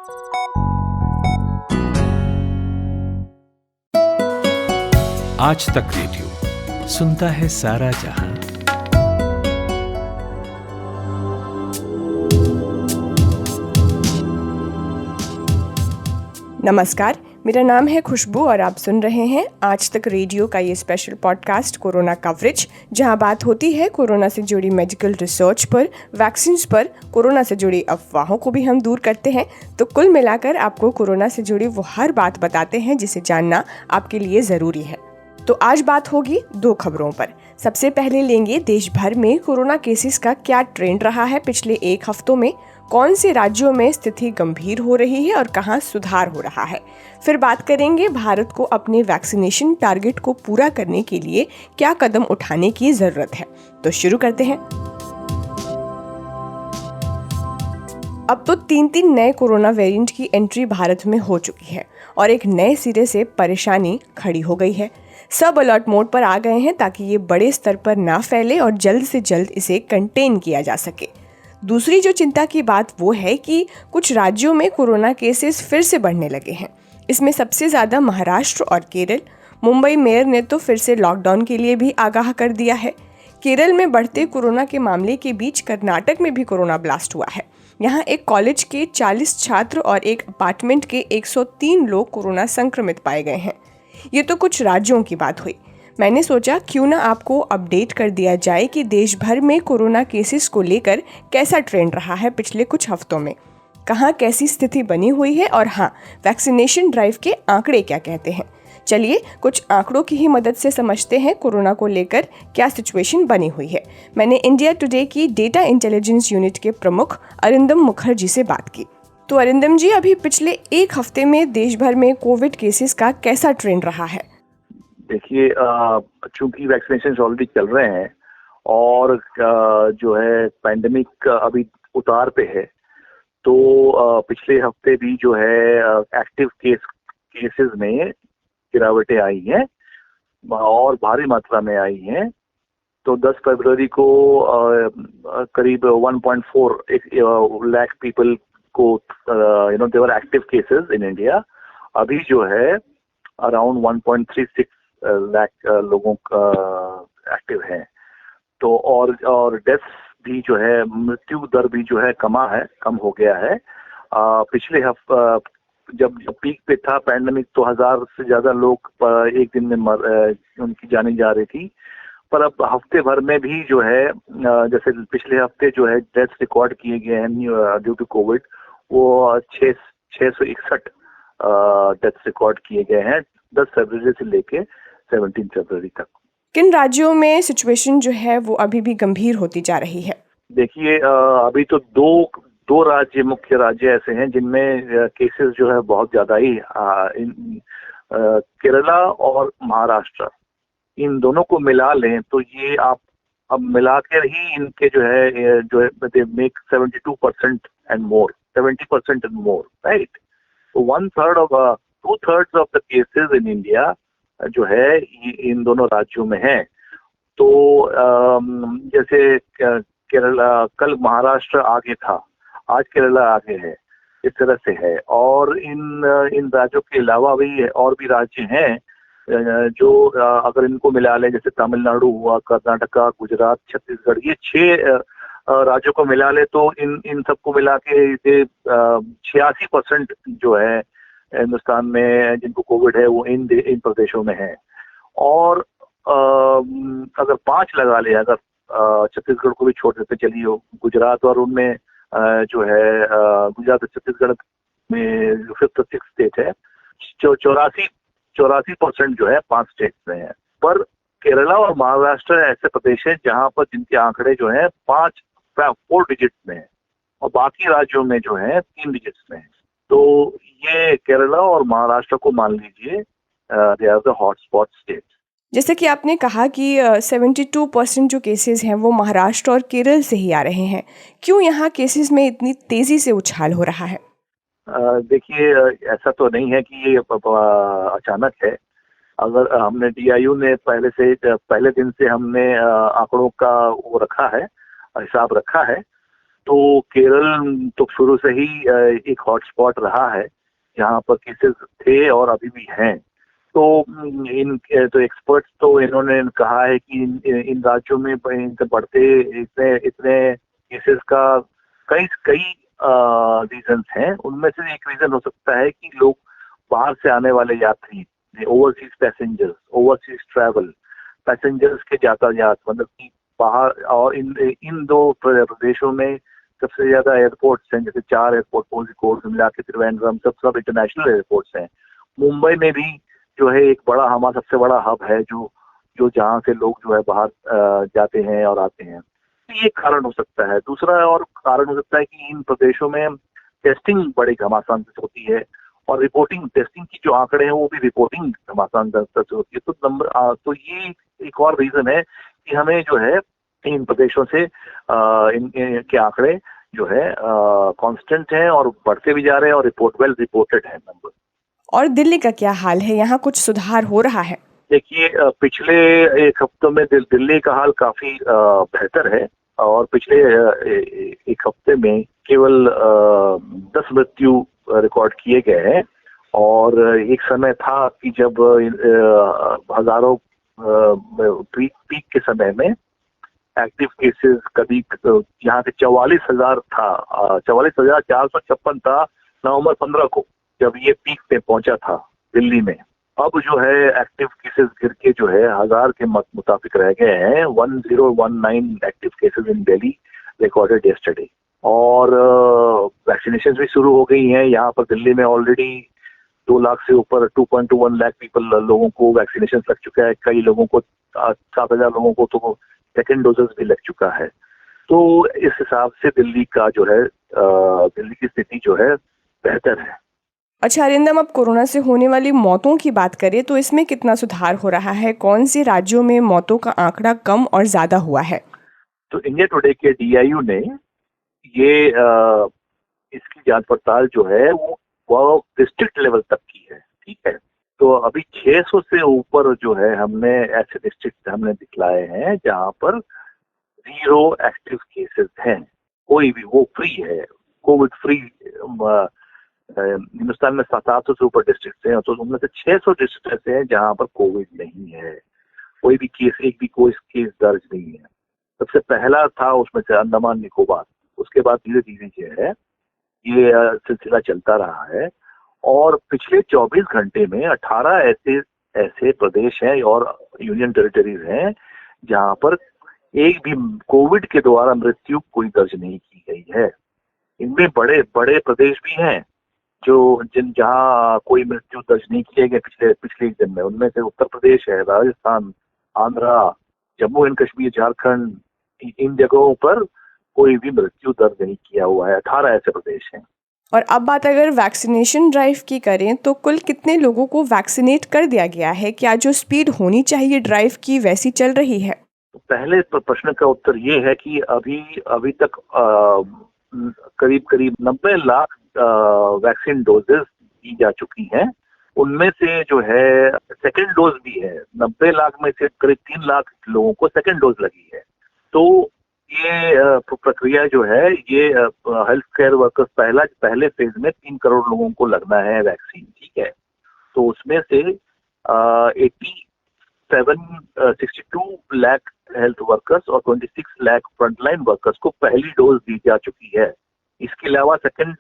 आज तक रेडियो सुनता है सारा जहां। नमस्कार, मेरा नाम है खुशबू और आप सुन रहे हैं आज तक रेडियो का ये स्पेशल पॉडकास्ट कोरोना कवरेज, जहां बात होती है कोरोना से जुड़ी मेडिकल रिसर्च पर, वैक्सीन पर, कोरोना से जुड़ी अफवाहों को भी हम दूर करते हैं। तो कुल मिलाकर आपको कोरोना से जुड़ी वो हर बात बताते हैं जिसे जानना आपके लिए ज़रूरी है। तो आज बात होगी दो खबरों पर। सबसे पहले लेंगे देश भर में कोरोना केसेस का क्या ट्रेंड रहा है पिछले एक हफ्तों में, कौन से राज्यों में स्थिति गंभीर हो रही है और कहां सुधार हो रहा है। फिर बात करेंगे भारत को अपने वैक्सीनेशन टारगेट को पूरा करने के लिए क्या कदम उठाने की जरूरत है। तो शुरू करते हैं। अब तो 3 नए कोरोना वेरिएंट की एंट्री भारत में हो चुकी है और एक नए सिरे से परेशानी खड़ी हो गई है। सब अलर्ट मोड पर आ गए हैं ताकि ये बड़े स्तर पर ना फैले और जल्द से जल्द इसे कंटेन किया जा सके। दूसरी जो चिंता की बात वो है कि कुछ राज्यों में कोरोना केसेस फिर से बढ़ने लगे हैं। इसमें सबसे ज़्यादा महाराष्ट्र और केरल। मुंबई मेयर ने तो फिर से लॉकडाउन के लिए भी आगाह कर दिया है। केरल में बढ़ते कोरोना के मामले के बीच कर्नाटक में भी कोरोना ब्लास्ट हुआ है। यहाँ एक कॉलेज के 40 छात्र और एक अपार्टमेंट के 103 लोग कोरोना संक्रमित पाए गए हैं। ये तो कुछ राज्यों की बात हुई। मैंने सोचा क्यों ना आपको अपडेट कर दिया जाए कि देश भर में कोरोना केसेस को लेकर कैसा ट्रेंड रहा है पिछले कुछ हफ्तों में, कहाँ कैसी स्थिति बनी हुई है और हाँ, वैक्सीनेशन ड्राइव के आंकड़े क्या कहते हैं। चलिए कुछ आंकड़ों की ही मदद से समझते हैं कोरोना को लेकर क्या सिचुएशन बनी हुई है। मैंने इंडिया टुडे की डेटा इंटेलिजेंस यूनिट के प्रमुख अरिंदम मुखर्जी से बात की। तो अरिंदम जी, अभी पिछले एक हफ्ते में देश भर में कोविड केसेस का कैसा ट्रेंड रहा है? देखिए, चूंकि वैक्सीनेशन ऑलरेडी चल रहे हैं और जो है पैंडेमिक अभी उतार पे है, तो पिछले हफ्ते भी जो है एक्टिव केसेस में गिरावटें आई हैं और भारी मात्रा में आई हैं। तो 10 फरवरी को करीब 1.4 लाख पीपल को देवर एक्टिव केसेस इन इंडिया। अभी जो है अराउंड 1.36 लाख लोगों का एक्टिव है। तो और डेथ भी जो है, मृत्यु दर भी जो है कम हो गया है। पिछले हफ्ते जब पीक पे था पैंडेमिक, तो 1000 से ज्यादा लोग एक दिन में उनकी जाने जा रही थी। पर अब हफ्ते भर में भी जो है, जैसे पिछले हफ्ते जो है डेथ रिकॉर्ड किए गए हैं ड्यू टू कोविड, वो 661 डेथ रिकॉर्ड किए गए हैं 10 फरवरी से लेके 17 फरवरी तक। किन राज्यों में सिचुएशन जो है वो अभी भी गंभीर होती जा रही है? देखिए, अभी तो दो मुख्य राज्य ऐसे हैं जिनमें केसेस जो है बहुत ज्यादा ही, केरला और महाराष्ट्र। इन दोनों को मिला लें तो ये आप अब मिलाकर ही इनके जो है they make 72% and more, 70% and more, right. तो 2/3 of the cases in India जो है इन दोनों राज्यों में है। तो जैसे केरला, कल महाराष्ट्र आगे था, आज केरला आगे है, इस तरह से है। और इन राज्यों के अलावा भी और भी राज्य हैं जो अगर इनको मिला लें, जैसे तमिलनाडु हुआ, कर्नाटका, गुजरात, छत्तीसगढ़, ये 6 राज्यों को मिला ले तो इन सबको मिला के इसे 86% जो है हिंदुस्तान में जिनको कोविड है वो इन प्रदेशों में है। और अगर 5 लगा ले, अगर छत्तीसगढ़ को भी छोड़ देते चलिए, गुजरात और उनमें जो है गुजरात और छत्तीसगढ़ में 5th और 6th स्टेट है, 84% जो है 5 स्टेट में है। पर केरला और महाराष्ट्र ऐसे प्रदेश हैं जहां पर जिनके आंकड़े जो है 4 डिजिट्स में है और बाकी राज्यों में जो है 3 डिजिट्स में है। तो ये केरला और महाराष्ट्र को मान लीजिए they are the hotspot states. जैसे कि आपने कहा कि 72% जो केसेस हैं वो महाराष्ट्र और केरल से ही आ रहे हैं। क्यों यहाँ केसेस में इतनी तेजी से उछाल हो रहा है? देखिए, ऐसा तो नहीं है कि ये अचानक है। अगर हमने DIU ने पहले दिन से हमने आंकड़ों का वो रखा है, हिसाब रखा है, तो केरल तो शुरू से ही एक हॉटस्पॉट रहा है जहाँ पर केसेस थे और अभी भी हैं। तो तो एक्सपर्ट्स तो इन्होंने कहा है कि इन राज्यों में इनसे बढ़ते इतने इतने केसेस का कई कई रीजंस हैं। उनमें से एक रीजन हो सकता है कि लोग बाहर से आने वाले यात्री, overseas passengers, overseas travel, passengers के यातायात, मतलब कि बाहर, और इन दो प्रदेशों में सबसे ज्यादा एयरपोर्ट्स हैं, जैसे 4 एयरपोर्ट कोझिकोड मिला के त्रिवेंद्रम, सब इंटरनेशनल एयरपोर्ट्स हैं। मुंबई में भी जो है एक बड़ा, हमारा सबसे बड़ा हब है जो जो जहाँ से लोग जो है बाहर जाते हैं और आते हैं। तो ये कारण हो सकता है। दूसरा और कारण हो सकता है कि इन प्रदेशों में टेस्टिंग बड़ी घमासान से होती है और रिपोर्टिंग, टेस्टिंग की जो आंकड़े हैं वो भी रिपोर्टिंग घमासान से होती है। तो ये एक और रीजन है कि हमें जो है इन प्रदेशों से इनके आंकड़े जो है कांस्टेंट हैं और बढ़ते भी जा रहे हैं और वेल रिपोर्टेड है नंबर। और दिल्ली का क्या हाल है, यहाँ कुछ सुधार हो रहा है? देखिए, पिछले एक हफ्तों में दिल्ली का हाल काफी बेहतर है और पिछले एक हफ्ते में केवल 10 मृत्यु रिकॉर्ड किए गए हैं। और एक समय था कि जब हजारों पीक के समय में एक्टिव केसेस कभी यहाँ से 44,000 था, 44,456 था नवंबर 15 को, जब ये पीक पे पहुंचा था दिल्ली में। अब जो है एक्टिव केसेस गिर के जो है 1000 के मुताबिक रह गए हैं। 1019 active cases in Delhi recorded yesterday. और वैक्सीनेशन भी शुरू हो गई हैं। यहाँ पर दिल्ली में ऑलरेडी 2 लाख से ऊपर 2.21 लाख लोगों को वैक्सीनेशन लग चुका है। कई लोगों को 7,000 लोगों को तो सेकेंड डोजेस भी लग चुका है। तो इस हिसाब से दिल्ली का जो है दिल्ली की स्थिति जो है बेहतर है। अच्छा अरिंदम, अब कोरोना से होने वाली मौतों की बात करें तो इसमें कितना सुधार हो रहा है? कौन से राज्यों में मौतों का आंकड़ा कम और ज्यादा हुआ है? तो इंडिया टुडे के DIU ने ये इसकी जांच पड़ताल जो है वो डिस्ट्रिक्ट लेवल तक की है। ठीक है, तो अभी 600 से ऊपर जो है हमने ऐसे डिस्ट्रिक्ट हमने दिखलाए हैं जहां पर 0 एक्टिव केसेस हैं। कोई भी, वो फ्री है, कोविड फ्री। हिंदुस्तान में 700 से ऊपर डिस्ट्रिक्ट हैं, तो उनमें से 600 डिस्ट्रिक्ट ऐसे हैं जहां पर कोविड नहीं है। कोई भी केस, एक भी कोई केस दर्ज नहीं है। सबसे पहला था उसमें से अंडमान निकोबार। उसके बाद धीरे धीरे जो है ये सिलसिला चलता रहा है। और पिछले 24 घंटे में 18 ऐसे ऐसे प्रदेश हैं और यूनियन टेरिटरीज हैं जहां पर एक भी कोविड के द्वारा मृत्यु कोई दर्ज नहीं की गई है। इनमें बड़े बड़े प्रदेश भी हैं जो जहां कोई मृत्यु दर्ज नहीं किए गए पिछले एक दिन में। उनमें से उत्तर प्रदेश है, राजस्थान, आंध्रा, जम्मू एंड कश्मीर, झारखंड, इन जगहों पर कोई भी मृत्यु दर्ज नहीं किया हुआ है। 18 ऐसे प्रदेश हैं। और अब बात अगर वैक्सीनेशन ड्राइव की करें तो कुल कितने लोगों को वैक्सीनेट कर दिया गया है? क्या जो स्पीड होनी चाहिए ड्राइव की वैसी चल रही है? पहले प्रश्न का उत्तर ये है कि अभी तक करीब करीब 90 लाख वैक्सीन डोजेस दी जा चुकी हैं। उनमें से जो है सेकेंड डोज भी है। 90 लाख में से करीब 3 लाख लोगों को सेकेंड डोज लगी है। तो ये प्रक्रिया जो है ये हेल्थ केयर वर्कर्स पहले फेज में 3 करोड़ लोगों को लगना है वैक्सीन। ठीक है, तो उसमें से 62 लाख हेल्थ वर्कर्स और 26 लाख फ्रंटलाइन वर्कर्स को पहली डोज दी जा चुकी है। इसके अलावा सेकंड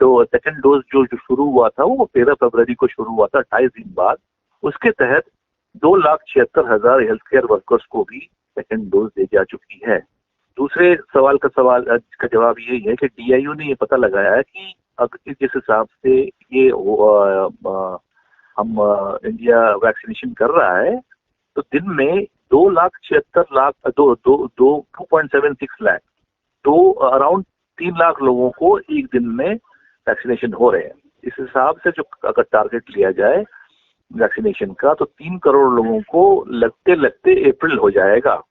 डोज जो शुरू हुआ था वो 13 फरवरी को शुरू हुआ था, 28 दिन बाद। उसके तहत 2,76,000 हेल्थ केयर वर्कर्स को भी सेकंड डोज दी जा चुकी है। दूसरे सवाल का जवाब यही है कि DIU ने ये पता लगाया है कि अगर जिस हिसाब से ये हम इंडिया वैक्सीनेशन कर रहा है तो दिन में 2,76,000 लाख, तो अराउंड 3 लाख लोगों को एक दिन में वैक्सीनेशन हो रहे हैं। इस हिसाब से जो अगर टारगेट लिया जाए वैक्सीनेशन का तो 3 करोड़ लोगों को लगते लगते अप्रैल हो जाएगा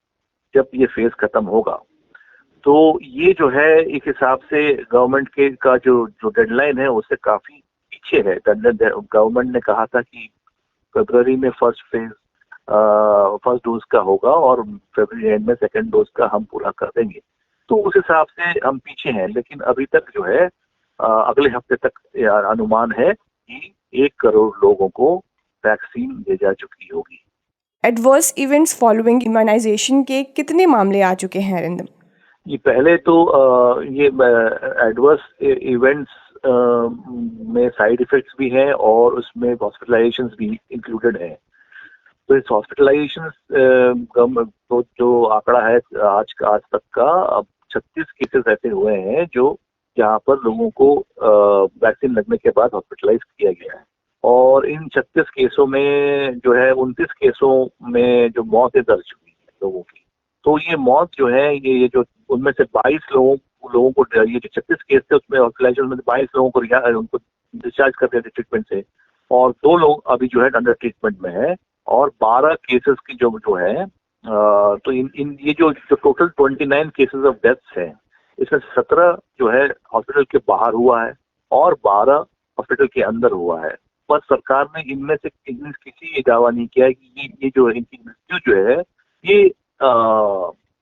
जब ये फेज खत्म होगा। तो ये जो है एक हिसाब से गवर्नमेंट के का जो डेडलाइन है उससे काफी पीछे है। गवर्नमेंट ने कहा था कि फरवरी में फर्स्ट डोज का होगा और फरवरी एंड में सेकंड डोज का हम पूरा कर देंगे। तो उस हिसाब से हम पीछे हैं। लेकिन अभी तक जो है अगले हफ्ते तक अनुमान है कि 1 करोड़ लोगों को वैक्सीन दी जा चुकी होगी। एडवर्स इवेंट्स फॉलोइंग इम्यूनाइजेशन के कितने मामले आ चुके हैं अरिंदम? ये पहले तो ये एडवर्स इवेंट्स में साइड इफेक्ट्स भी हैं और उसमें हॉस्पिटलाइजेशंस भी इंक्लूडेड हैं। तो इस हॉस्पिटलाइजेशन तो जो आंकड़ा है आज तक का, अब 36 केसेस ऐसे हुए हैं जहाँ पर लोगों को वैक्सीन लगने के बाद हॉस्पिटलाइज किया गया है। और इन 36 केसों में जो है 29 केसों में जो मौतें दर्ज हुई है लोगों की। तो ये मौत जो है ये जो उनमें से 22 लोगों को, ये जो 36 केस थे उसमें हॉस्पिटलाइजेशन में 22 लोगों को उनको डिस्चार्ज कर दिया था ट्रीटमेंट से, और 2 लोग अभी जो है अंडर ट्रीटमेंट में है, और 12 केसेस की जो है तो इन ये जो टोटल 29 केसेस ऑफ डेथ्स हैं, इसमें 17 जो है हॉस्पिटल के बाहर हुआ है और 12 हॉस्पिटल के अंदर हुआ है। पर सरकार ने इनमें से किसी ये दावा नहीं किया है कि ये जो इनकी मृत्यु जो है ये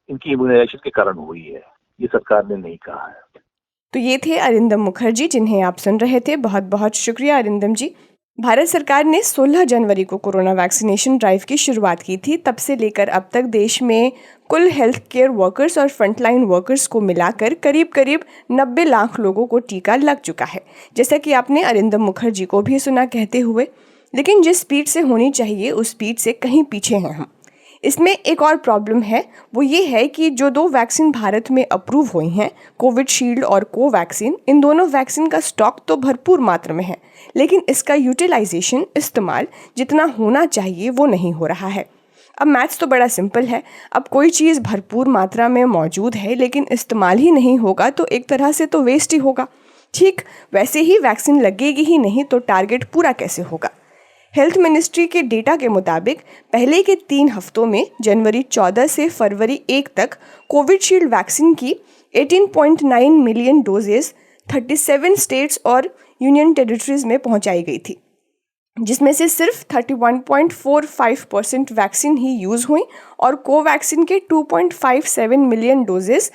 इनकी इम्यूनाइजेशन के कारण हुई है। ये सरकार ने नहीं कहा है। तो ये थे अरिंदम मुखर्जी, जिन्हें आप सुन रहे थे। बहुत बहुत शुक्रिया अरिंदम जी। भारत सरकार ने 16 जनवरी को कोरोना वैक्सीनेशन ड्राइव की शुरुआत की थी। तब से लेकर अब तक देश में कुल हेल्थ केयर वर्कर्स और फ्रंटलाइन वर्कर्स को मिलाकर करीब करीब 90 लाख लोगों को टीका लग चुका है, जैसा कि आपने अरिंदम मुखर्जी को भी सुना कहते हुए। लेकिन जिस स्पीड से होनी चाहिए उस स्पीड से कहीं पीछे हैं हम। इसमें एक और प्रॉब्लम है, वो ये है कि जो 2 वैक्सीन भारत में अप्रूव हुई हैं, कोविशील्ड और कोवैक्सीन, इन दोनों वैक्सीन का स्टॉक तो भरपूर मात्रा में है, लेकिन इसका यूटिलाइजेशन, इस्तेमाल जितना होना चाहिए वो नहीं हो रहा है। अब मैथ्स तो बड़ा सिंपल है। अब कोई चीज़ भरपूर मात्रा में मौजूद है लेकिन इस्तेमाल ही नहीं होगा तो एक तरह से तो वेस्ट ही होगा। ठीक वैसे ही वैक्सीन लगेगी ही नहीं तो टारगेट पूरा कैसे होगा। हेल्थ मिनिस्ट्री के डेटा के मुताबिक पहले के 3 हफ्तों में जनवरी 14 से फरवरी 1 तक कोविशील्ड वैक्सीन की 18.9 मिलियन डोजेस 37 स्टेट्स और यूनियन टेरिटरीज में पहुंचाई गई थी, जिसमें से सिर्फ 31.45% वैक्सीन ही यूज़ हुई और कोवैक्सीन के 2.57 मिलियन डोजेस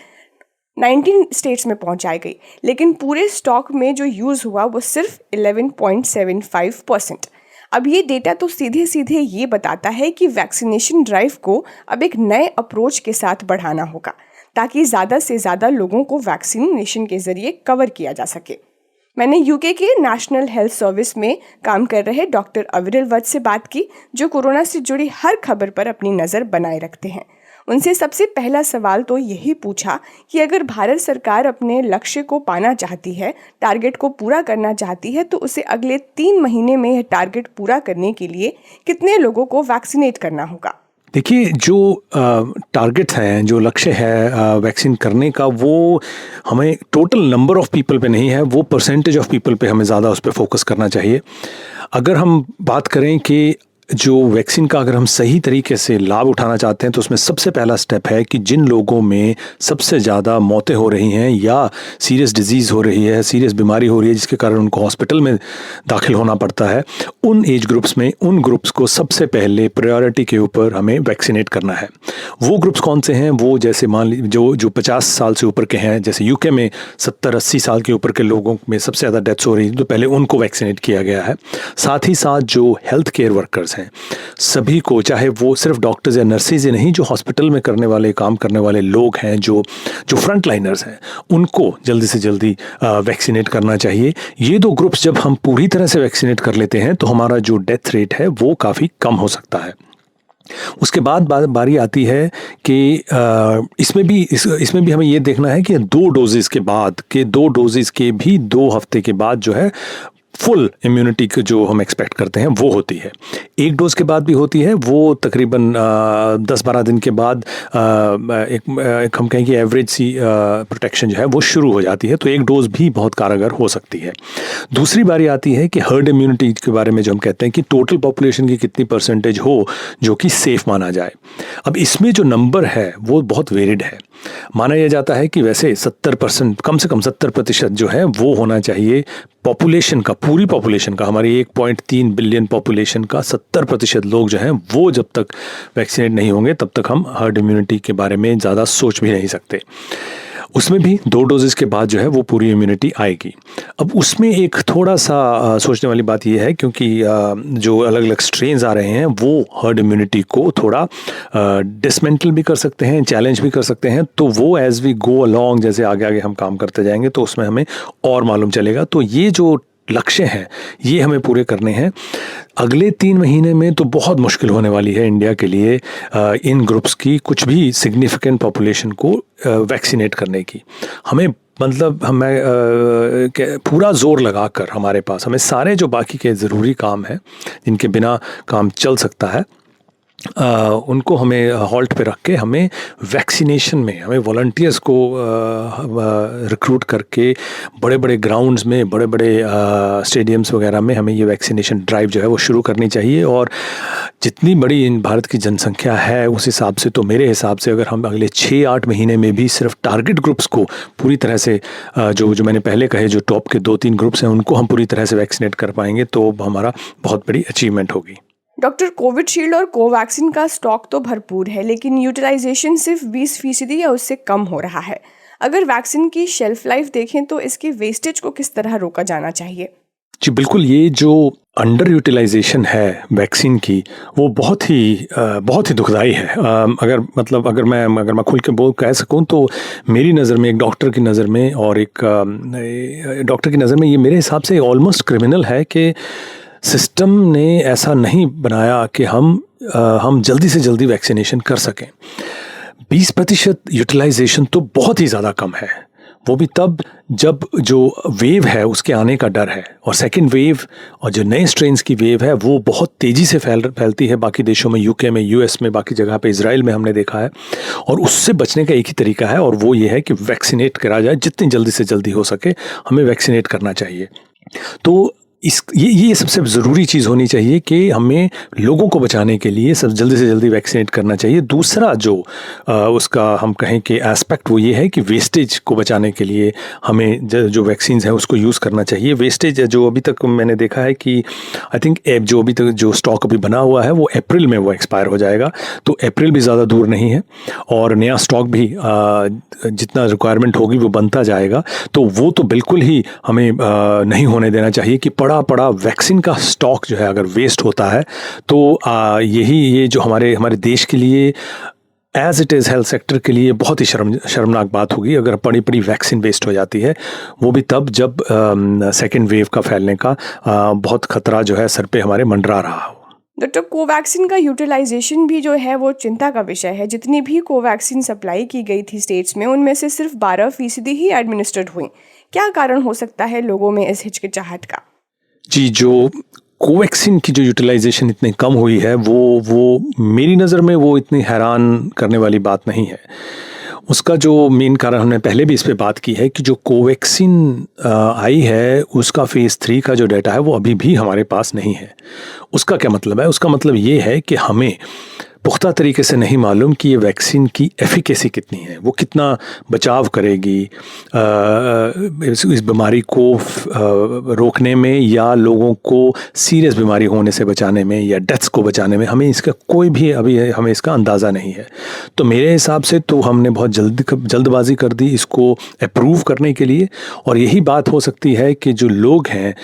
19 स्टेट्स में पहुंचाई गई। लेकिन पूरे स्टॉक में जो यूज़ हुआ वो सिर्फ 11.75%। अब ये डेटा तो सीधे सीधे ये बताता है कि वैक्सीनेशन ड्राइव को अब एक नए अप्रोच के साथ बढ़ाना होगा ताकि ज़्यादा से ज़्यादा लोगों को वैक्सीनेशन के ज़रिए कवर किया जा सके। मैंने यूके के नेशनल हेल्थ सर्विस में काम कर रहे डॉक्टर अविरल वत्स से बात की, जो कोरोना से जुड़ी हर खबर पर अपनी नज़र बनाए रखते हैं। उनसे सबसे पहला सवाल तो यही पूछा कि अगर भारत सरकार अपने लक्ष्य को पाना चाहती है, टारगेट को पूरा करना चाहती है, तो उसे अगले 3 महीने में यह टारगेट पूरा करने के लिए कितने लोगों को वैक्सीनेट करना होगा। देखिए, जो टारगेट हैं, जो लक्ष्य है वैक्सीन करने का, वो हमें टोटल नंबर ऑफ पीपल पे नहीं है, वो परसेंटेज ऑफ पीपल पे हमें ज़्यादा उस पर फोकस करना चाहिए। अगर हम बात करें कि जो वैक्सीन का अगर हम सही तरीके से लाभ उठाना चाहते हैं तो उसमें सबसे पहला स्टेप है कि जिन लोगों में सबसे ज़्यादा मौतें हो रही हैं या सीरियस डिजीज़ हो रही है, सीरियस बीमारी हो रही है जिसके कारण उनको हॉस्पिटल में दाखिल होना पड़ता है, उन एज ग्रुप्स में उन ग्रुप्स को सबसे पहले प्रायोरिटी के ऊपर हमें वैक्सीनेट करना है। वो ग्रुप्स कौन से हैं? वो जैसे मान लीजिए जो 50 साल से ऊपर के हैं, जैसे यूके में 70-80 साल के ऊपर के लोगों में सबसे ज़्यादा डेथ्स हो रही हैं, तो पहले उनको वैक्सीनेट किया गया है। साथ ही साथ जो हेल्थ केयर वर्कर्स हैं, सभी को, चाहे वो सिर्फ डॉक्टर्स या नर्सेज ही नहीं, जो हॉस्पिटल में करने वाले, काम करने वाले लोग हैं, जो फ्रंट लाइनर्स हैं, उनको जल्दी से जल्दी वैक्सीनेट करना चाहिए। ये 2 ग्रुप्स जब हम पूरी तरह से वैक्सीनेट कर लेते हैं तो हमारा जो डेथ रेट है वो काफ़ी कम हो सकता है। उसके बाद बारी आती है कि इसमें भी हमें ये देखना है कि 2 डोजेज़ के बाद के 2 डोजेज़ के भी 2 हफ्ते के बाद जो है फुल इम्यूनिटी जो हम एक्सपेक्ट करते हैं वो होती है। 1 डोज के बाद भी होती है, वो तकरीबन 10-12 दिन के बाद एक हम कहें कि एवरेज सी प्रोटेक्शन जो है वो शुरू हो जाती है, तो 1 डोज भी बहुत कारगर हो सकती है। दूसरी बारी आती है कि हर्ड इम्यूनिटी के बारे में, जो हम कहते हैं कि टोटल पॉपुलेशन की कितनी परसेंटेज हो जो कि सेफ माना जाए। अब इसमें जो नंबर है वो बहुत वेरिड है। माना यह जाता है कि वैसे 70%, कम से कम 70% जो है वो होना चाहिए पॉपुलेशन का, पूरी पॉपुलेशन का, हमारी 1.3 बिलियन पॉपुलेशन का 70% लोग जो हैं वो जब तक वैक्सीनेट नहीं होंगे तब तक हम हर्ड इम्यूनिटी के बारे में ज़्यादा सोच भी नहीं सकते। उसमें भी 2 डोजेस के बाद जो है वो पूरी इम्यूनिटी आएगी। अब उसमें एक थोड़ा सा सोचने वाली बात ये है, क्योंकि जो अलग अलग स्ट्रेन्स आ रहे हैं वो हर्ड इम्यूनिटी को थोड़ा डिसमेंटल भी कर सकते हैं, चैलेंज भी कर सकते हैं। तो वो एज वी गो अलॉन्ग, जैसे आगे आगे हम काम करते जाएंगे तो उसमें हमें और मालूम चलेगा। तो ये जो लक्ष्य हैं ये हमें पूरे करने हैं। अगले 3 महीने में तो बहुत मुश्किल होने वाली है इंडिया के लिए इन ग्रुप्स की कुछ भी सिग्निफिकेंट पॉपुलेशन को वैक्सीनेट करने की। हमें मतलब हमें पूरा जोर लगाकर हमारे पास हमें सारे जो बाकी के ज़रूरी काम हैं जिनके बिना काम चल सकता है उनको हमें हॉल्ट पे रख के हमें वैक्सीनेशन में हमें वॉलंटियर्स को रिक्रूट करके बड़े बड़े ग्राउंड्स में, बड़े बड़े स्टेडियम्स वगैरह में हमें ये वैक्सीनेशन ड्राइव जो है वो शुरू करनी चाहिए। और जितनी बड़ी इन भारत की जनसंख्या है उस हिसाब से तो मेरे हिसाब से अगर हम अगले 6-8 महीने में भी सिर्फ टारगेट ग्रुप्स को पूरी तरह से जो मैंने पहले कहे जो टॉप के 2-3 ग्रुप्स हैं उनको हम पूरी तरह से वैक्सीनेट कर पाएंगे तो हमारा बहुत बड़ी अचीवमेंट होगी। डॉक्टर, कोविशील्ड और कोवैक्सीन का स्टॉक तो भरपूर है, लेकिन यूटिलाइजेशन सिर्फ 20% या उससे कम हो रहा है। अगर वैक्सीन की शेल्फ लाइफ देखें तो इसके वेस्टेज को किस तरह रोका जाना चाहिए? जी बिल्कुल, ये जो अंडर यूटिलाइजेशन है वैक्सीन की वो बहुत ही दुखदाई है। अगर मैं खुल के कह सकूं तो मेरी नज़र में, एक डॉक्टर की नज़र में और एक डॉक्टर की नज़र में ये मेरे हिसाब से ऑलमोस्ट क्रिमिनल है कि सिस्टम ने ऐसा नहीं बनाया कि हम जल्दी से जल्दी वैक्सीनेशन कर सकें। 20% यूटिलाइजेशन तो बहुत ही ज़्यादा कम है, वो भी तब जब जो वेव है उसके आने का डर है और सेकंड वेव और जो नए स्ट्रेन्स की वेव है वो बहुत तेज़ी से फैलती है बाकी देशों में, यूके में, यूएस में, बाकी जगह पे, इजराइल में हमने देखा है। और उससे बचने का एक ही तरीका है और वो ये है कि वैक्सीनेट करा जाए, जितनी जल्दी से जल्दी हो सके हमें वैक्सीनेट करना चाहिए। तो ये सबसे ज़रूरी चीज़ होनी चाहिए कि हमें लोगों को बचाने के लिए सब जल्दी से जल्दी वैक्सीनेट करना चाहिए। दूसरा जो उसका हम कहें कि एस्पेक्ट वो ये है कि वेस्टेज को बचाने के लिए हमें जो वैक्सीन है उसको यूज़ करना चाहिए। वेस्टेज जो अभी तक मैंने देखा है कि आई थिंक जो अभी तक जो स्टॉक अभी बना हुआ है वो अप्रैल में वो एक्सपायर हो जाएगा, तो अप्रैल भी ज़्यादा दूर नहीं है और नया स्टॉक भी जितना रिक्वायरमेंट होगी वो बनता जाएगा। तो वो तो बिल्कुल ही हमें नहीं होने देना चाहिए कि पड़ा वैक्सीन का स्टॉक जो है अगर वेस्ट होता है तो ये जो हमारे देश के लिए as it is health sector के लिए बहुत ही शर्मनाक बात होगी अगर बड़ी वैक्सीन वेस्ट हो जाती है, वो भी तब जब सेकेंड वेव का फैलने का बहुत खतरा जो है सर पे हमारे मंडरा रहा हो। डॉक्टर, कोवैक्सीन का यूटिलाइजेशन भी जो है वो चिंता का विषय है। जितनी भी कोवैक्सीन सप्लाई की गई थी स्टेट्स में उनमें से सिर्फ 12% ही एडमिनिस्ट्रेड हुई। क्या कारण हो सकता है लोगों में इस हिचकिचाहट का? जी, जो कोवैक्सीन की जो यूटिलाइजेशन इतनी कम हुई है वो मेरी नज़र में वो इतनी हैरान करने वाली बात नहीं है। उसका जो मेन कारण हमने पहले भी इस पे बात की है कि जो कोवैक्सीन आई है उसका फेज़ 3 का जो डाटा है वो अभी भी हमारे पास नहीं है। उसका क्या मतलब है? उसका मतलब ये है कि हमें पुख्ता तरीके से नहीं मालूम कि ये वैक्सीन की एफिकेसी कितनी है, वो कितना बचाव करेगी इस बीमारी को रोकने में या लोगों को सीरियस बीमारी होने से बचाने में या डेथ्स को बचाने में। हमें इसका कोई भी अभी हमें इसका अंदाज़ा नहीं है। तो मेरे हिसाब से तो हमने बहुत जल्दबाजी कर दी इसको अप्रूव करने के लिए, और यही बात हो सकती है कि जो लोग हैं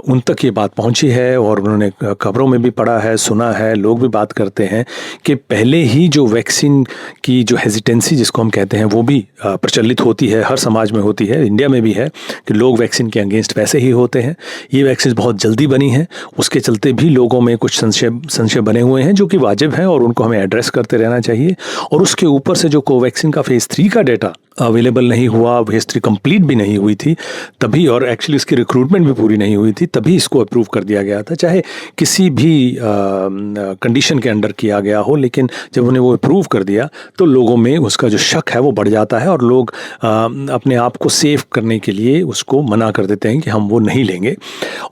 उन तक ये बात पहुंची है और उन्होंने खबरों में भी पढ़ा है, सुना है, लोग भी बात करते हैं कि पहले ही जो वैक्सीन की जो हेजिटेंसी जिसको हम कहते हैं वो भी प्रचलित होती है, हर समाज में होती है, इंडिया में भी है कि लोग वैक्सीन के अगेंस्ट वैसे ही होते हैं। ये वैक्सीन बहुत जल्दी बनी है, उसके चलते भी लोगों में कुछ संशय बने हुए हैं जो कि वाजिब हैं और उनको हमें एड्रेस करते रहना चाहिए। और उसके ऊपर से जो कोवैक्सीन का फेज़ 3 का डेटा अवेलेबल नहीं हुआ, फेज़ 3 कंप्लीट भी नहीं हुई थी तभी, और एक्चुअली इसकी रिक्रूटमेंट भी पूरी नहीं हुई थी तभी इसको अप्रूव कर दिया गया था, चाहे किसी भी कंडीशन के अंडर किया गया हो। लेकिन जब उन्हें वो अप्रूव कर दिया तो लोगों में उसका जो शक है वो बढ़ जाता है और लोग अपने आप को सेफ करने के लिए उसको मना कर देते हैं कि हम वो नहीं लेंगे।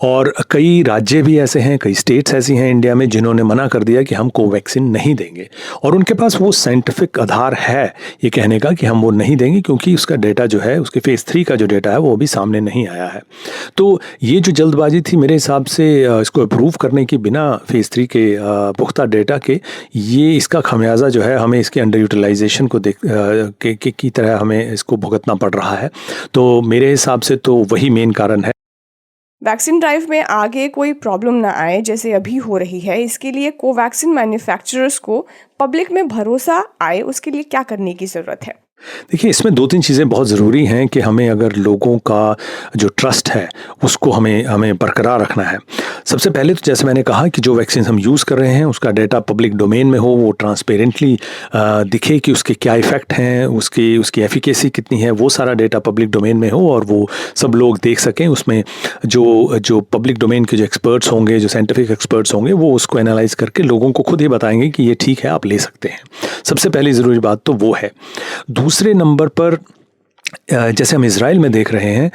और कई राज्य भी ऐसे हैं, कई स्टेट्स ऐसी हैं इंडिया में जिन्होंने मना कर दिया कि हम कोवैक्सीन नहीं देंगे, और उनके पास वो साइंटिफिक आधार है ये कहने का कि हम वो नहीं देंगे सकेंगे क्योंकि उसका डेटा जो है, उसके फेज़ 3 का जो डेटा है वो अभी सामने नहीं आया है। तो ये जो जल्दबाजी थी मेरे हिसाब से इसको अप्रूव करने की बिना फेज़ 3 के पुख्ता डेटा के, ये इसका खमियाजा जो है हमें इसके अंडर यूटिलाइजेशन को देख की तरह हमें इसको भुगतना पड़ रहा है। तो मेरे हिसाब से तो वही मेन कारण है। वैक्सीन ड्राइव में आगे कोई प्रॉब्लम ना आए जैसे अभी हो रही है, इसके लिए कोवैक्सीन मैन्युफैक्चरर्स को पब्लिक में भरोसा आए, उसके लिए क्या करने की ज़रूरत है? देखिए, इसमें 2-3 चीज़ें बहुत ज़रूरी हैं कि हमें अगर लोगों का जो ट्रस्ट है उसको हमें बरकरार रखना है। सबसे पहले तो जैसे मैंने कहा कि जो वैक्सीन हम यूज़ कर रहे हैं उसका डेटा पब्लिक डोमेन में हो, वो ट्रांसपेरेंटली दिखे कि उसके क्या इफ़ेक्ट हैं, उसकी एफिकेसी कितनी है, वो सारा डेटा पब्लिक डोमेन में हो और वो सब लोग देख सकें। उसमें जो पब्लिक डोमेन के जो एक्सपर्ट्स होंगे, जो साइंटिफिक एक्सपर्ट्स होंगे, वो उसको एनालाइज़ करके लोगों को खुद ही बताएँगे कि ये ठीक है, आप ले सकते हैं। सबसे पहली ज़रूरी बात तो वो है। दूसरे नंबर पर जैसे हम इज़राइल में देख रहे हैं,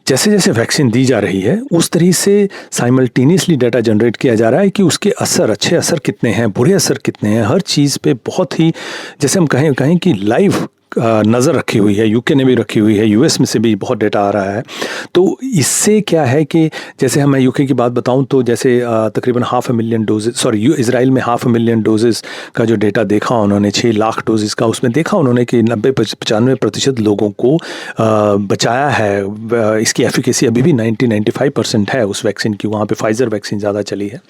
जैसे-जैसे वैक्सीन दी जा रही है उस तरह से साइमल्टेनियसली डाटा जनरेट किया जा रहा है कि उसके अच्छे असर कितने हैं, बुरे असर कितने हैं, हर चीज़ पे बहुत ही, जैसे हम कहें कि लाइव नज़र रखी हुई है। यूके ने भी रखी हुई है, यूएस में से भी बहुत डेटा आ रहा है। तो इससे क्या है कि जैसे मैं यूके की बात बताऊं तो जैसे तकरीबन 500,000 डोजेस, इज़राइल में 500,000 डोजेस का जो डेटा देखा उन्होंने, 6 लाख डोजेस का, उसमें देखा उन्होंने कि 90-95% लोगों को बचाया है। इसकी एफिकेसी अभी भी 90-95% है उस वैक्सीन की। वहाँ पे फाइज़र वैक्सीन ज़्यादा चली है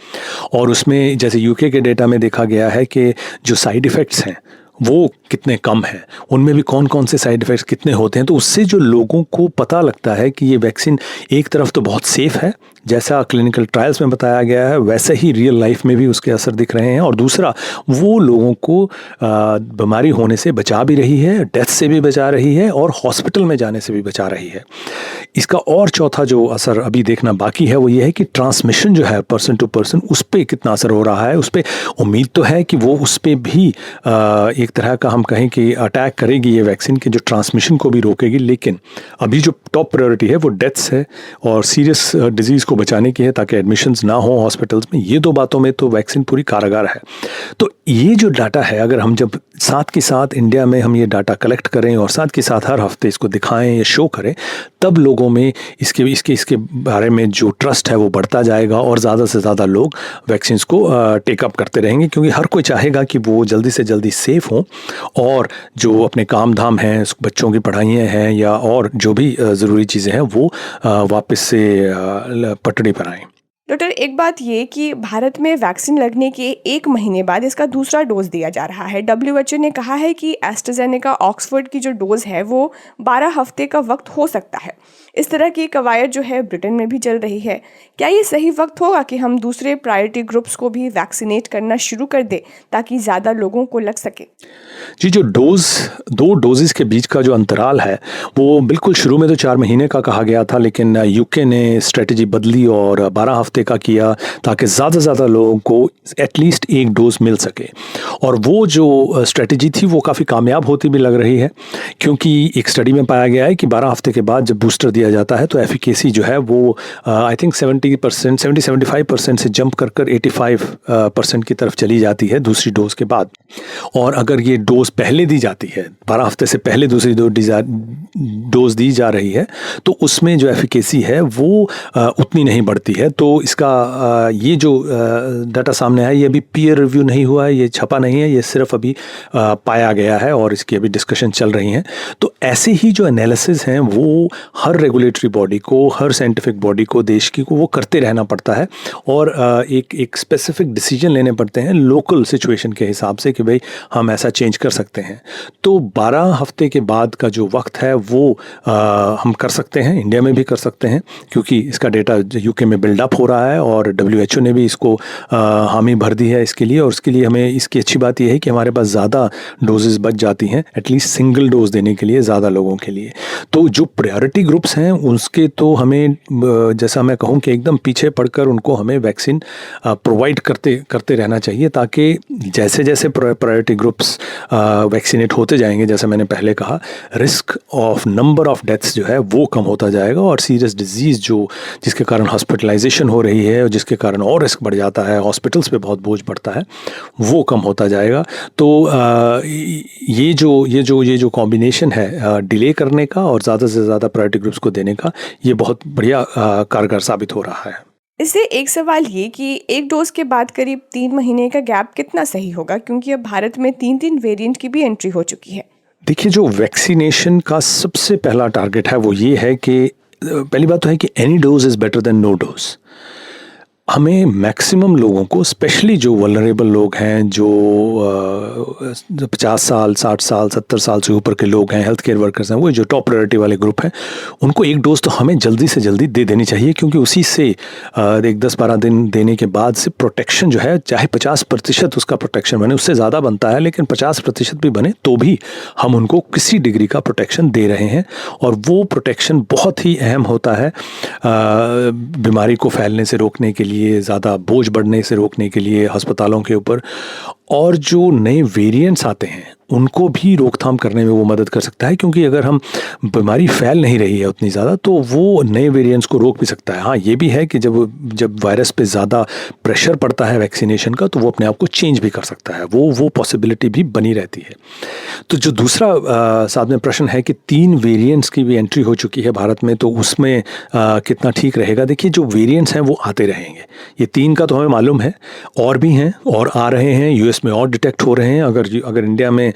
और उसमें जैसे यूके के डेटा में देखा गया है कि जो साइड इफ़ेक्ट्स हैं वो कितने कम हैं, उनमें भी कौन-कौन से साइड इफ़ेक्ट्स कितने होते हैं। तो उससे जो लोगों को पता लगता है कि ये वैक्सीन एक तरफ तो बहुत सेफ़ है, जैसा क्लिनिकल ट्रायल्स में बताया गया है, वैसे ही रियल लाइफ में भी उसके असर दिख रहे हैं। और दूसरा, वो लोगों को बीमारी होने से बचा भी रही है, डेथ से भी बचा रही है और हॉस्पिटल में जाने से भी बचा रही है। इसका और चौथा जो असर अभी देखना बाकी है वो ये है कि ट्रांसमिशन जो है पर्सन टू पर्सन, उस पे कितना असर हो रहा है। उस पे उम्मीद तो है कि वो उस पे भी एक तरह का हम कहें कि अटैक करेगी ये वैक्सीन, के जो ट्रांसमिशन को भी रोकेगी। लेकिन अभी जो टॉप प्रायोरिटी है वो डेथ्स है और सीरियस डिजीज़ को बचाने की है, ताकि एडमिशन्स ना हो हॉस्पिटल्स में। ये 2 बातों में तो वैक्सीन पूरी कारगर है। तो ये जो डाटा है, अगर हम जब साथ के साथ इंडिया में हम ये डाटा कलेक्ट करें और साथ के साथ हर हफ्ते इसको दिखाएं या शो करें, तब लोगों में इसके बारे में जो ट्रस्ट है वो बढ़ता जाएगा और ज़्यादा से ज़्यादा लोग वैक्सीन्स को टेकअप करते रहेंगे, क्योंकि हर कोई चाहेगा कि वो जल्दी से जल्दी सेफ़ हों और जो अपने काम धाम हैं, बच्चों की पढ़ाइयाँ हैं या और जो भी ज़रूरी चीज़ें हैं वो वापस से पटड़ी पर आएँ। डॉक्टर, एक बात ये कि भारत में वैक्सीन लगने के 1 महीने बाद इसका दूसरा डोज दिया जा रहा है। WHO ने कहा है कि एस्ट्राजेनेका ऑक्सफोर्ड की जो डोज है वो 12 हफ्ते का वक्त हो सकता है। इस तरह की कवायद जो है ब्रिटेन में भी चल रही है। क्या ये सही वक्त होगा कि हम दूसरे प्रायोरिटी ग्रुप्स को भी वैक्सीनेट करना शुरू कर दें ताकि ज़्यादा लोगों को लग सके? जी, जो 2 डोजेज़ के बीच का जो अंतराल है वो बिल्कुल शुरू में तो 4 महीने का कहा गया था, लेकिन यूके ने स्ट्रेटजी बदली और 12 हफ्ते का किया, ताकि ज़्यादा से ज़्यादा लोगों को एटलीस्ट 1 डोज मिल सके। और वो जो स्ट्रेटजी थी वो काफ़ी कामयाब होती भी लग रही है, क्योंकि एक स्टडी में पाया गया है कि 12 हफ्ते के बाद जब बूस्टर दिया जाता है तो एफिकेसी जो है वो आई थिंक 70-75% से जंप कर 85% की तरफ चली जाती है दूसरी डोज के बाद। और अगर ये डोज पहले दी जाती है, 12 हफ्ते से पहले दूसरी डोज दी जा रही है, तो उसमें जो एफिकेसी है वो उतनी नहीं बढ़ती है। तो इसका ये जो डाटा सामने आया, ये अभी पीयर रिव्यू नहीं हुआ है, ये छपा नहीं है, ये सिर्फ अभी पाया गया है और इसकी अभी डिस्कशन चल रही हैं। तो ऐसे ही जो एनालिसिस हैं वो हर रेगुलेटरी बॉडी को, हर साइंटिफिक बॉडी को, देश की को, वो करते रहना पड़ता है और एक स्पेसिफिक डिसीजन लेने पड़ते हैं लोकल सिचुएशन के हिसाब से कि भाई हम ऐसा चेंज कर सकते हैं। तो 12 हफ्ते के बाद का जो वक्त है वो हम कर सकते हैं, इंडिया में भी कर सकते हैं, क्योंकि इसका डेटा यूके में बिल्डअप हो रहा है और WHO ने भी इसको हामी भर दी है इसके लिए। और उसके लिए हमें इसकी अच्छी बात यह है कि हमारे पास ज़्यादा डोजेज़ बच जाती हैं, एटलीस्ट सिंगल डोज देने के लिए ज़्यादा लोगों के लिए। तो जो प्रायोरिटी ग्रुप्स हैं हैं उसके तो हमें जैसा मैं कहूँ कि एकदम पीछे पड़कर उनको हमें वैक्सीन प्रोवाइड करते रहना चाहिए, ताकि जैसे जैसे प्रायोरिटी ग्रुप्स वैक्सीनेट होते जाएंगे, जैसे मैंने पहले कहा, risk of number of deaths जो है वो कम होता जाएगा, और सीरियस डिजीज़ जिसके कारण हॉस्पिटलाइजेशन हो रही है और जिसके कारण और रिस्क बढ़ जाता है, हॉस्पिटल्स पे बहुत बोझ पड़ता है, वो कम होता जाएगा। तो ये जो कॉम्बिनेशन है डिले करने का और ज़्यादा से ज़्यादा प्रायोरिटी ग्रुप्स को देने का, ये बहुत बढ़िया कारगर साबित हो रहा है। इससे एक सवाल ये कि एक डोज के बाद करीब 3 महीने का गैप कितना सही होगा, क्योंकि अब भारत में 3 वेरिएंट की भी एंट्री हो चुकी है। देखिए, जो वैक्सीनेशन का सबसे पहला टारगेट है वो ये है कि पहली बात तो है कि any dose is better than no dose. हमें मैक्सिमम लोगों को, स्पेशली जो वल्नरेबल लोग हैं, जो 50 साल, 60 साल, 70 साल से ऊपर के लोग हैं, हेल्थ केयर वर्कर्स हैं, वो जो टॉप प्रायोरिटी वाले ग्रुप हैं, उनको एक डोज तो हमें जल्दी से जल्दी दे देनी चाहिए, क्योंकि उसी से एक 10-12 दिन देने के बाद से प्रोटेक्शन जो है, चाहे 50% उसका प्रोटेक्शन बने, उससे ज़्यादा बनता है, लेकिन 50% भी बने तो भी हम उनको किसी डिग्री का प्रोटेक्शन दे रहे हैं, और वो प्रोटेक्शन बहुत ही अहम होता है बीमारी को फैलने से रोकने के लिए, ज़्यादा बोझ बढ़ने से रोकने के लिए अस्पतालों के ऊपर। और जो नए वेरिएंट्स आते हैं उनको भी रोकथाम करने में वो मदद कर सकता है, क्योंकि अगर हम बीमारी फैल नहीं रही है उतनी ज़्यादा, तो वो नए वेरिएंट्स को रोक भी सकता है। हाँ, ये भी है कि जब वायरस पे ज़्यादा प्रेशर पड़ता है वैक्सीनेशन का, तो वो अपने आप को चेंज भी कर सकता है, वो पॉसिबिलिटी भी बनी रहती है। तो जो दूसरा साथ में प्रश्न है कि 3 वेरिएंट्स की भी एंट्री हो चुकी है भारत में, तो उसमें कितना ठीक रहेगा। देखिए, जो वेरिएंट्स हैं वो आते रहेंगे, ये 3 का तो हमें मालूम है, और भी हैं और आ रहे हैं, यूएस में और डिटेक्ट हो रहे हैं। अगर इंडिया में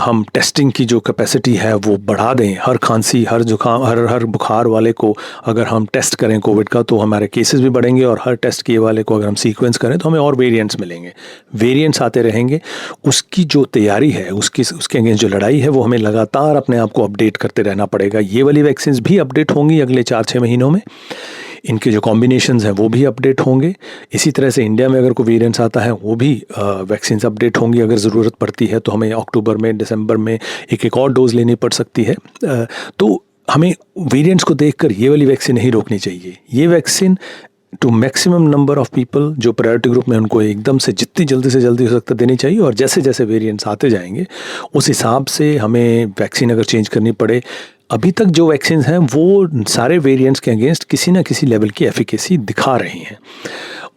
हम टेस्टिंग की जो कैपेसिटी है वो बढ़ा दें, हर खांसी, हर जुकाम, हर बुखार वाले को अगर हम टेस्ट करें कोविड का, तो हमारे केसेस भी बढ़ेंगे, और हर टेस्ट किए वाले को अगर हम सीक्वेंस करें तो हमें और वेरिएंट्स मिलेंगे, वेरिएंट्स आते रहेंगे। उसकी जो तैयारी है, उसके अगेंस्ट जो लड़ाई है, वो हमें लगातार अपने आप को अपडेट करते रहना पड़ेगा। ये वाली वैक्सीन भी अपडेट होंगी अगले 4-6 महीनों में, इनके जो कॉम्बिनेशंस हैं वो भी अपडेट होंगे। इसी तरह से इंडिया में अगर कोई वेरिएंट्स आता है वो भी वैक्सीन अपडेट होंगी। अगर ज़रूरत पड़ती है तो हमें अक्टूबर में, दिसंबर में एक और डोज लेनी पड़ सकती है। तो हमें वेरिएंट्स को देखकर ये वाली वैक्सीन नहीं रोकनी चाहिए। ये vaccine to maximum number of people जो प्रायोरिटी ग्रुप में, उनको एकदम से जितनी जल्दी से जल्दी हो सकता देनी चाहिए, और जैसे जैसे वेरिएंट्स आते जाएंगे उस हिसाब से हमें वैक्सीन अगर चेंज करनी पड़े। अभी तक जो वैक्सीन हैं वो सारे वेरिएंट्स के अगेंस्ट किसी ना किसी लेवल की एफिकेसी दिखा रही हैं।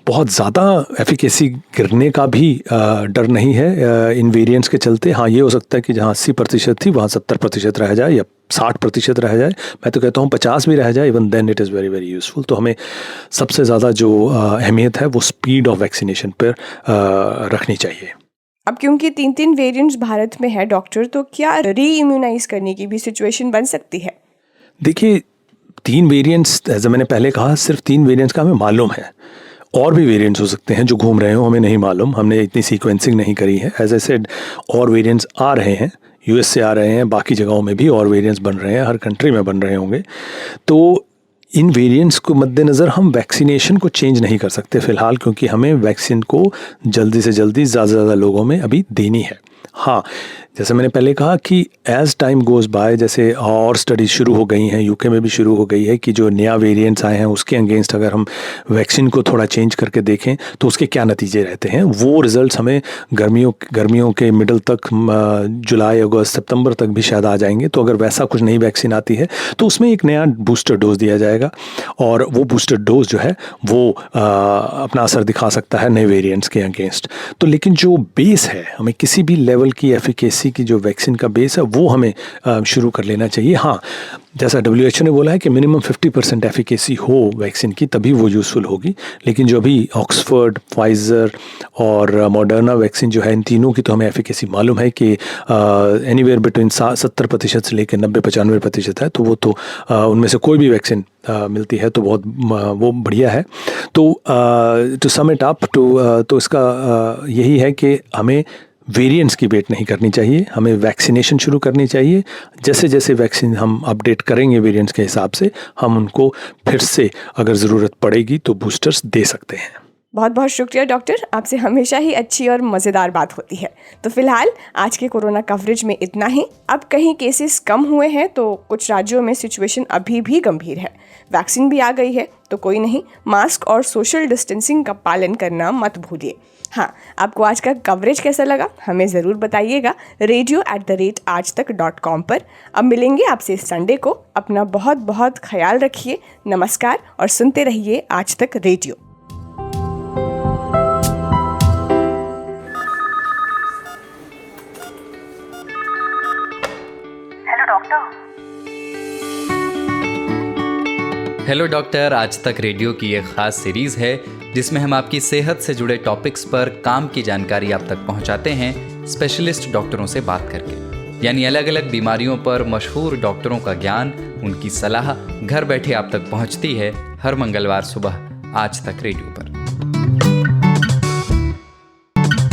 बहुत ज़्यादा एफिकेसी गिरने का भी डर नहीं है इन वेरिएंट्स के चलते। हाँ, ये हो सकता है कि जहाँ 80% थी वहाँ 70% रह जाए, या 60% रह जाए। मैं तो कहता हूँ 50 भी रह जाए, even then it is very very useful. तो हमें सबसे ज़्यादा जो अहमियत है वो स्पीड ऑफ वैक्सीनेशन पर रखनी चाहिए। अब क्योंकि 3 वेरिएंट्स भारत में है डॉक्टर, तो क्या री इम्यूनाइज करने की भी सिचुएशन बन सकती है? देखिए, 3 वेरिएंट्स, जैसे मैंने पहले कहा, सिर्फ 3 वेरिएंट्स का हमें मालूम है। और भी वेरिएंट्स हो सकते हैं जो घूम रहे हो, हमें नहीं मालूम, हमने इतनी सीक्वेंसिंग नहीं करी है। एज आई सेड, और वेरिएंट्स आ रहे हैं, यूएस से आ रहे हैं, बाकी जगहों में भी और वेरिएंट्स बन रहे हैं, हर कंट्री में बन रहे होंगे। तो इन वेरिएंट्स को मद्देनज़र हम वैक्सीनेशन को चेंज नहीं कर सकते फ़िलहाल, क्योंकि हमें वैक्सीन को जल्दी से जल्दी ज़्यादा से ज़्यादा लोगों में अभी देनी है। हाँ, जैसे मैंने पहले कहा कि एज़ टाइम गोज़ बाय, जैसे और स्टडीज़ शुरू हो गई हैं, यूके में भी शुरू हो गई है, कि जो नया वेरिएंट्स आए हैं उसके अगेंस्ट अगर हम वैक्सीन को थोड़ा चेंज करके देखें तो उसके क्या नतीजे रहते हैं। वो रिज़ल्ट्स हमें गर्मियों के मिडल तक, जुलाई, अगस्त, सितंबर तक भी शायद आ जाएंगे। तो अगर वैसा कुछ नई वैक्सीन आती है तो उसमें एक नया बूस्टर डोज दिया जाएगा, और वो बूस्टर डोज जो है वो अपना असर दिखा सकता है नए वेरिएंट्स के अगेंस्ट। तो लेकिन जो बेस है, हमें किसी भी लेवल की एफिकेसी की जो वैक्सीन का बेस है वो हमें शुरू कर लेना चाहिए। हाँ, जैसा WHO ने बोला है कि मिनिमम 50% एफिकेसी हो वैक्सीन की, तभी वो यूज़फुल होगी। लेकिन जो अभी ऑक्सफोर्ड, फाइज़र और मॉडर्ना वैक्सीन जो है, इन तीनों की तो हमें एफिकेसी मालूम है कि एनीवेयर बिटवीन 70% से लेकर 90-95% है। तो वो तो उनमें से कोई भी वैक्सीन मिलती है तो बहुत वो बढ़िया है। तो टू सम इट अप, तो इसका यही है कि हमें वेरिएंट्स की वेट नहीं करनी चाहिए, हमें वैक्सीनेशन शुरू करनी चाहिए। जैसे जैसे वैक्सीन हम अपडेट करेंगे वेरिएंट्स के हिसाब से, हम उनको फिर से अगर ज़रूरत पड़ेगी तो बूस्टर्स दे सकते हैं। बहुत बहुत शुक्रिया डॉक्टर, आपसे हमेशा ही अच्छी और मज़ेदार बात होती है। तो फिलहाल आज के कोरोना कवरेज में इतना ही। अब कहीं केसेस कम हुए हैं तो कुछ राज्यों में सिचुएशन अभी भी गंभीर है। वैक्सीन भी आ गई है तो कोई नहीं, मास्क और सोशल डिस्टेंसिंग का पालन करना मत भूलिए। हाँ, आपको आज का कवरेज कैसा लगा हमें ज़रूर बताइएगा radio@aajtak.com पर। अब मिलेंगे आपसे संडे को। अपना बहुत बहुत ख्याल रखिए। नमस्कार और सुनते रहिए आज तक रेडियो। हेलो डॉक्टर आज तक रेडियो की एक खास सीरीज है जिसमें हम आपकी सेहत से जुड़े टॉपिक्स पर काम की जानकारी आप तक पहुंचाते हैं स्पेशलिस्ट डॉक्टरों से बात करके। यानी अलग अलग बीमारियों पर मशहूर डॉक्टरों का ज्ञान, उनकी सलाह घर बैठे आप तक पहुंचती है हर मंगलवार सुबह आज तक रेडियो पर।